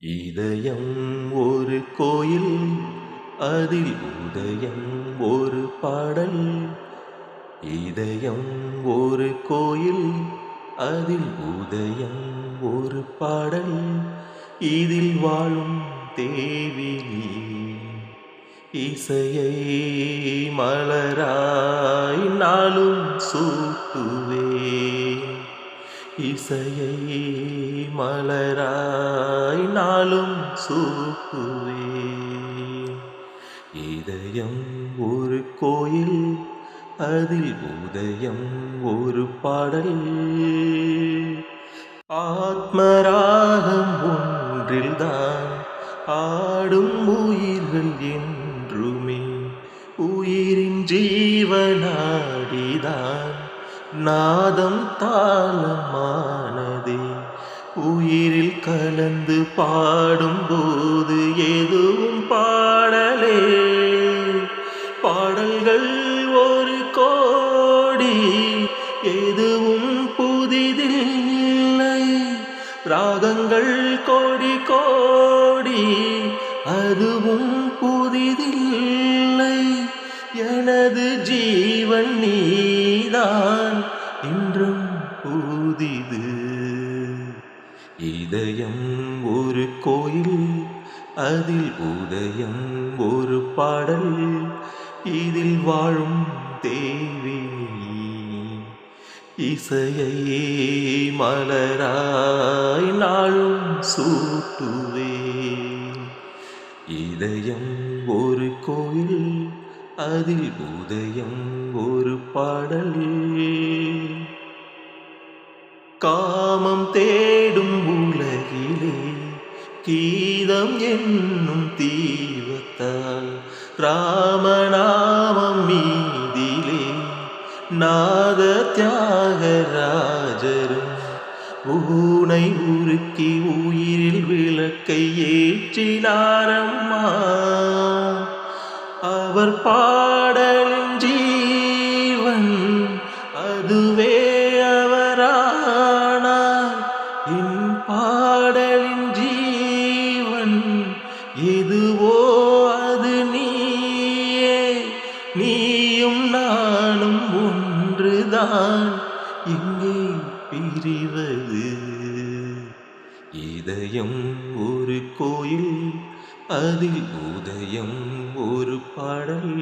இதயம் ஒரு கோயில், அதில் உதயம் ஒரு பாடல். இதயம் ஒரு கோயில், அதில் உதயம் ஒரு பாடல். இதில் வாழும் தேவி நீ, இசையை மலராய் நாளும் சூட்டுவேன். இசையை மலராய் நாளும் சூட்டுவேன். இதயம் ஒரு கோயில், அதில் உதயம் ஒரு பாடல். ஆத்மராகம் ஒன்றில்தான் ஆடும் உயிர்கள் என்றுமே. உயிரின் ஜீவனாடிதான் நாதம் தாளமானதே. உயிரில் கலந்து பாடும்போது எதுவும் பாடலே. பாடல்கள் ஒரு கோடி, எதுவும் புதிதில்லை. ராகங்கள் கோடி கோடி, அதுவும் புதிதில்லை. எனது ஜீவன் நீதான், இன்றும் புதிது. இதயம் ஒரு கோயில், அதில் உதயம் ஒரு பாடல். இதில் வாழும் தேவி நீ, இசையை மலராய் நாளும் சூட்டுவேன். இதயம் ஒரு கோயில், அதில் உதயம் ஒரு பாடல். காமம் தேடும் உலகிலே கீதம் என்னும் தீவத்தால் ராமநாமம் மீதிலே நாத தியாகராஜரும் ஊனை உருக்கி உயிரில் விளக்கை ஏற்றினாரம்மா. அவர் பாடலின் ஜீவன், அதுவே அவரானார். என் பாடலின் ஜீவன் எதுவோ அது நீயே. நீயும் நானும் ஒன்றுதான், எங்கே பிரிவது? இதயம் ஒரு கோயில், அதில் உதயம் ஒரு பாடல்.